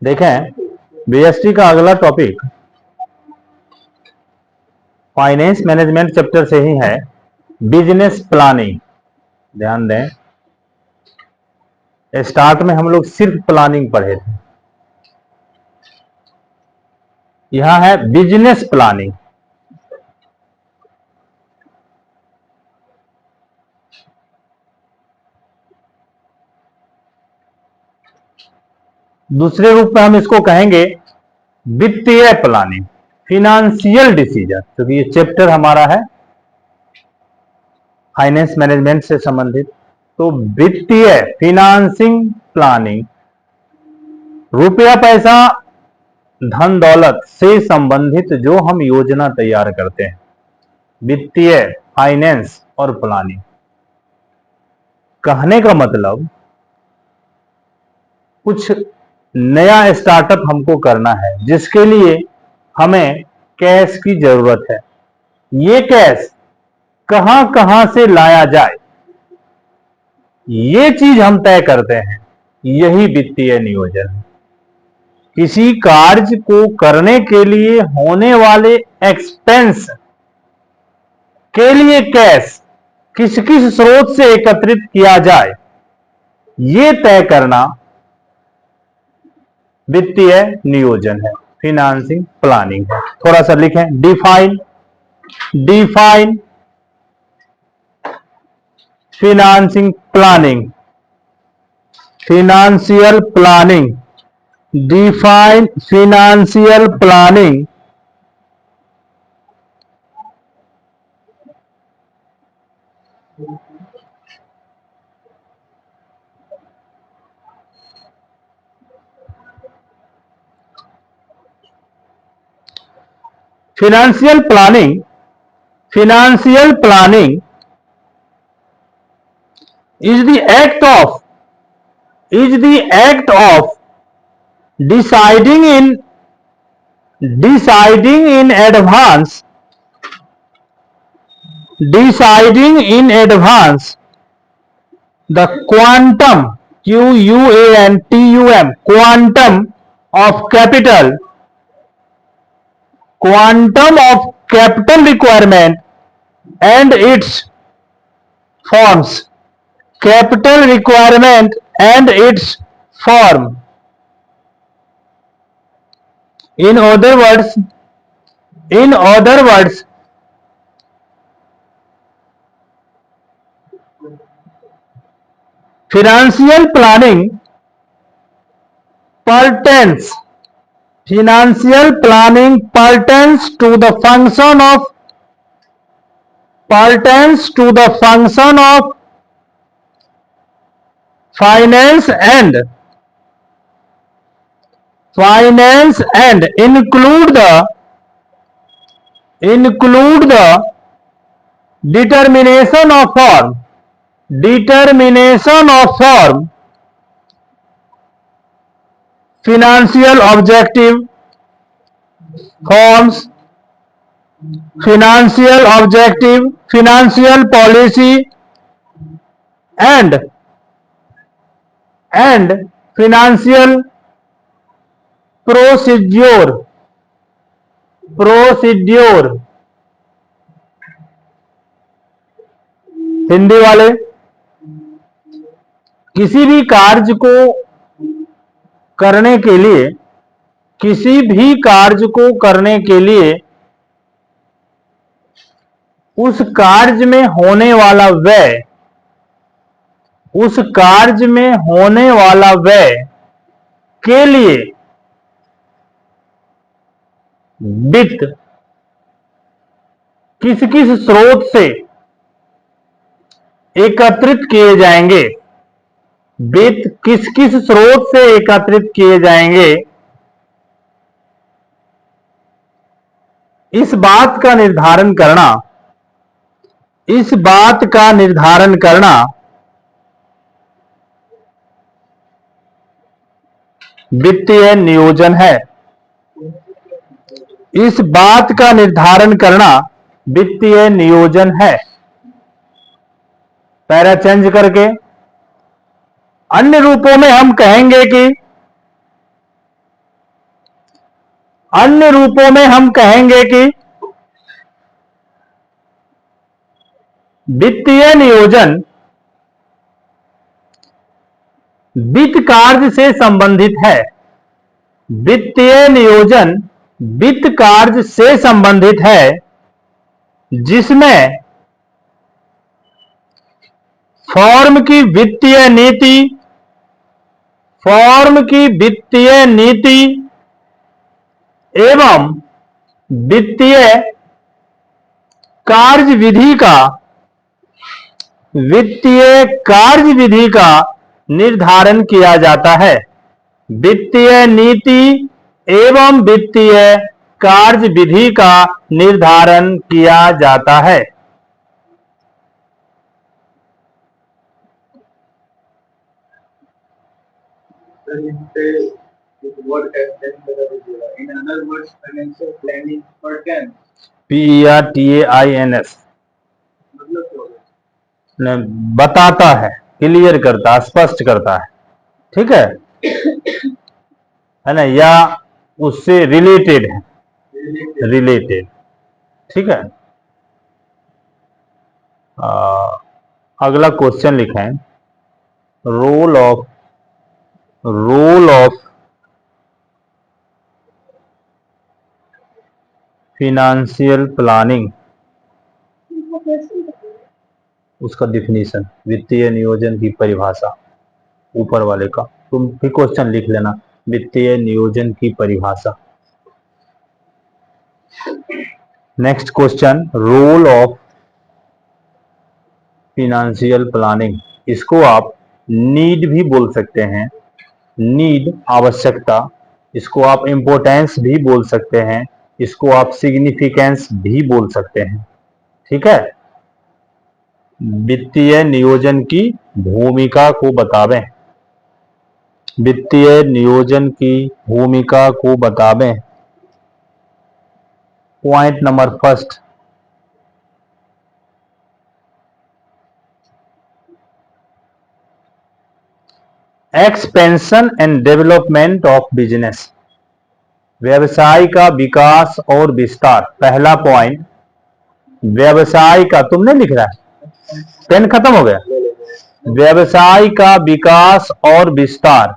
देखें, बीएसटी का अगला टॉपिक फाइनेंस मैनेजमेंट चैप्टर से ही है, बिजनेस प्लानिंग। ध्यान दें, स्टार्ट में हम लोग सिर्फ प्लानिंग पढ़े थे, यहां है बिजनेस प्लानिंग। दूसरे रूप में हम इसको कहेंगे वित्तीय प्लानिंग, फिनेंशियल डिसीजन, क्योंकि ये चैप्टर हमारा है फाइनेंस मैनेजमेंट से संबंधित। तो वित्तीय फिनांसिंग प्लानिंग, रुपया पैसा धन दौलत से संबंधित जो हम योजना तैयार करते हैं, वित्तीय, फाइनेंस और प्लानिंग। कहने का मतलब कुछ नया स्टार्टअप हमको करना है जिसके लिए हमें कैश की जरूरत है। ये कैश कहां कहां से लाया जाए, ये चीज हम तय करते हैं, यही वित्तीय नियोजन है। किसी कार्य को करने के लिए होने वाले एक्सपेंस के लिए कैश किस किस स्रोत से एकत्रित किया जाए, ये तय करना वित्तीय नियोजन है, फिनांसिंग प्लानिंग है। थोड़ा सा लिखें, define financing planning, financial planning, define financial planning. Financial planning is the act of deciding in advance the quantum of capital requirement and its forms. Capital requirement and its form. In other words, financial planning pertains to the function of finance and include the determination of form, financial objective, financial policy and financial procedure। Hindi वाले, किसी भी कार्य को करने के लिए उस कार्य में होने वाला व्यय के लिए वित्त किस किस स्रोत से एकत्रित किए जाएंगे, इस बात का निर्धारण करना वित्तीय नियोजन है। इस बात का निर्धारण करना वित्तीय नियोजन है। पैरा चेंज करके अन्य रूपों में हम कहेंगे कि वित्तीय नियोजन वित्त कार्य से संबंधित है। वित्तीय नियोजन वित्त कार्य से संबंधित है, जिसमें फर्म की वित्तीय नीति एवं वित्तीय कार्यविधि का निर्धारण किया जाता है। वित्तीय नीति एवं वित्तीय कार्यविधि का निर्धारण किया जाता है। In other words, financial planning pertains. PERTAINS बताता है, क्लियर करता है, स्पष्ट करता है। ठीक है ना, या उससे रिलेटेड है, रिलेटेड। ठीक है। अगला क्वेश्चन लिखें, रोल ऑफ फिनेंशियल प्लानिंग, उसका डिफिनीशन, वित्तीय नियोजन की परिभाषा, ऊपर वाले का तुम भी क्वेश्चन लिख लेना, वित्तीय नियोजन की परिभाषा। Next question, role of financial planning, इसको आप नीड भी बोल सकते हैं, नीड आवश्यकता, इसको आप इंपॉर्टेंस भी बोल सकते हैं, इसको आप सिग्निफिकेंस भी बोल सकते हैं। ठीक है। वित्तीय नियोजन की भूमिका को बतावें, वित्तीय नियोजन की भूमिका को बतावें। Point number first, expansion and development of business, व्यवसाय का विकास और विस्तार। पहला पॉइंट, व्यवसाय का, तुमने लिख रहा है, पेन खत्म हो गया। व्यवसाय का विकास और विस्तार,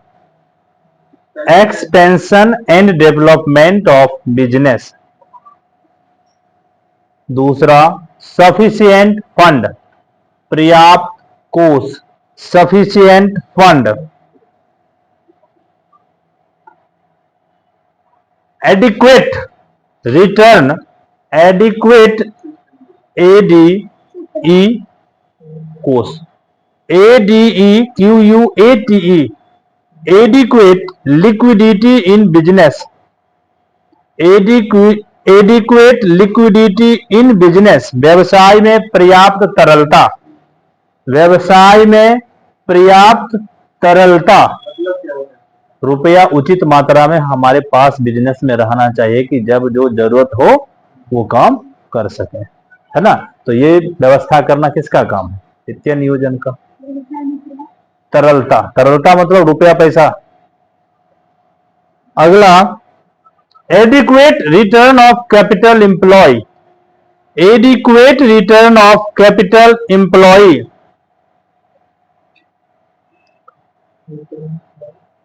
expansion and development of business. दूसरा, सफिशिएंट फंड, पर्याप्त कोष, sufficient fund. Adequate return, adequate ADE कोष, ADEQUATE, adequate liquidity in business, adequate liquidity in business, व्यवसाय में पर्याप्त तरलता, व्यवसाय में पर्याप्त तरलता। रुपया उचित मात्रा में हमारे पास बिजनेस में रहना चाहिए कि जब जो जरूरत हो वो काम कर सके, है ना। तो ये व्यवस्था करना किसका काम है? वित्तीय नियोजन का। तरलता, तरलता मतलब रुपया पैसा। अगला, adequate return of capital employ, adequate return of capital employ,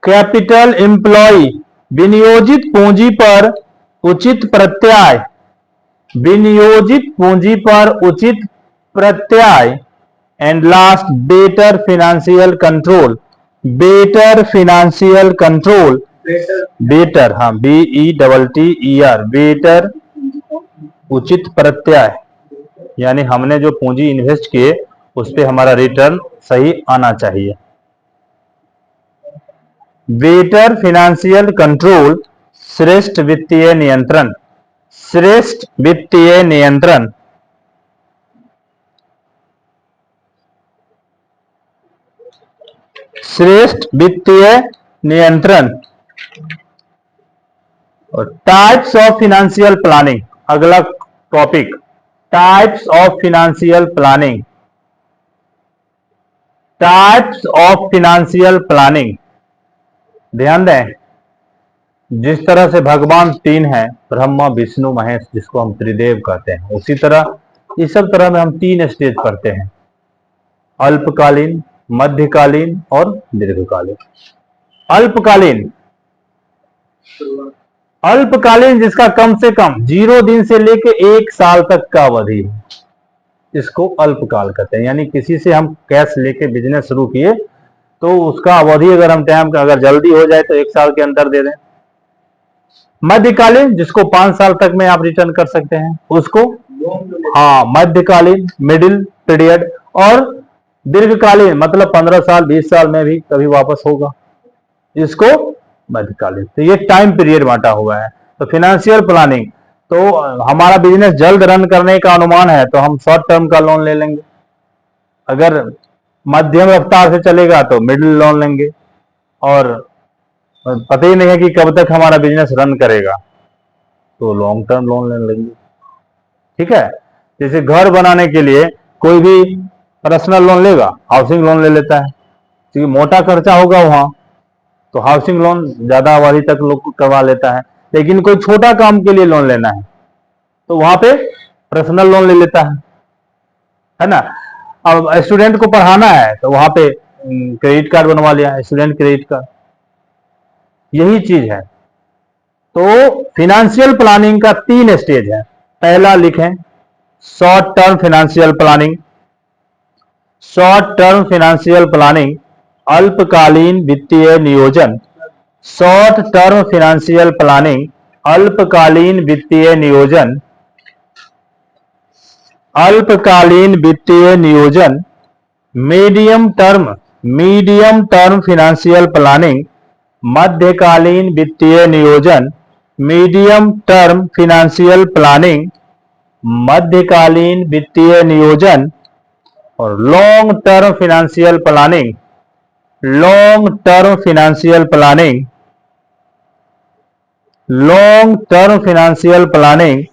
capital employ, विनियोजित पूंजी पर उचित प्रत्याय, विनियोजित पूंजी पर उचित प्रत्याय। And last, better financial control, better financial control, better, हाँ, BETTER, बेटर उचित प्रत्याय, यानी हमने जो पूंजी इन्वेस्ट किए उस पे हमारा रिटर्न सही आना चाहिए। बेटर फिनेंशियल कंट्रोल, श्रेष्ठ वित्तीय नियंत्रण, श्रेष्ठ वित्तीय नियंत्रण। श्रेष्ठ वित्तीय नियंत्रण। और टाइप्स ऑफ फिनेंशियल प्लानिंग, अगला topic, types of financial planning. Types of financial planning. ध्यान दें, जिस तरह से भगवान तीन हैं, ब्रह्मा विष्णु महेश, जिसको हम त्रिदेव कहते हैं, उसी तरह इस सब तरह में हम तीन स्टेज पढ़ते हैं, अल्पकालीन, मध्यकालीन और दीर्घकालीन। अल्पकालीन, अल्पकालीन जिसका कम से कम 0 दिन से लेके 1 साल तक का अवधि है, इसको अल्पकाल कहते हैं। यानी किसी से हम कैश लेके बिजनेस शुरू किए तो उसका अवधि अगर हम टाइम का अगर जल्दी हो जाए तो 1 साल के अंदर दे दें। मध्यकालीन जिसको 5 साल तक में आप रिटर्न कर सकते हैं उसको, हाँ, मध्यकालीन, मिडिल पीरियड। और दीर्घकालीन मतलब 15 साल 20 साल में भी कभी वापस होगा, इसको मध्यकालीन। तो ये टाइम पीरियड बांटा हुआ है। तो फिनेंशियल प्लानिंग, तो हमारा बिजनेस जल्द रन करने का अनुमान है तो हम शॉर्ट टर्म का लोन ले लेंगे, अगर मध्यम रफ्तार से चलेगा तो मिडिल लोन लेंगे, और पता ही नहीं है कि कब तक हमारा बिजनेस रन करेगा तो लॉन्ग टर्म लोन ले लेंगे। ठीक है, जैसे घर बनाने के लिए कोई भी पर्सनल लोन लेगा, हाउसिंग लोन ले लेता है, क्योंकि मोटा खर्चा होगा वहां, तो हाउसिंग लोन ज्यादा अवधि तक लोग करवा लेता है। लेकिन कोई छोटा काम के लिए लोन लेना है तो वहां पे पर्सनल लोन ले लेता है ना। अब स्टूडेंट को पढ़ाना है तो वहां पे क्रेडिट कार्ड बनवा लिया, स्टूडेंट क्रेडिट कार्ड। यही चीज है। तो फिनेंशियल प्लानिंग का 3 स्टेज है। पहला लिखें, short term financial planning. Short term financial planning, अल्पकालीन वित्तीय नियोजन। शॉर्ट टर्म फिनेंशियल प्लानिंग, अल्पकालीन वित्तीय नियोजन। अल्पकालीन वित्तीय नियोजन। मीडियम टर्म फिनेंशियल प्लानिंग, मध्यकालीन वित्तीय नियोजन। मीडियम टर्म फिनेंशियल प्लानिंग, मध्यकालीन वित्तीय नियोजन। और long term financial planning, long term financial planning. Long term financial planning,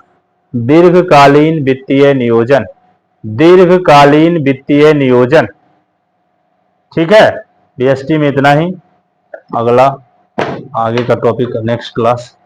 दीर्घकालीन वित्तीय नियोजन। दीर्घकालीन वित्तीय नियोजन। ठीक है, बीएसटी में इतना ही। अगला आगे का टॉपिक नेक्स्ट क्लास।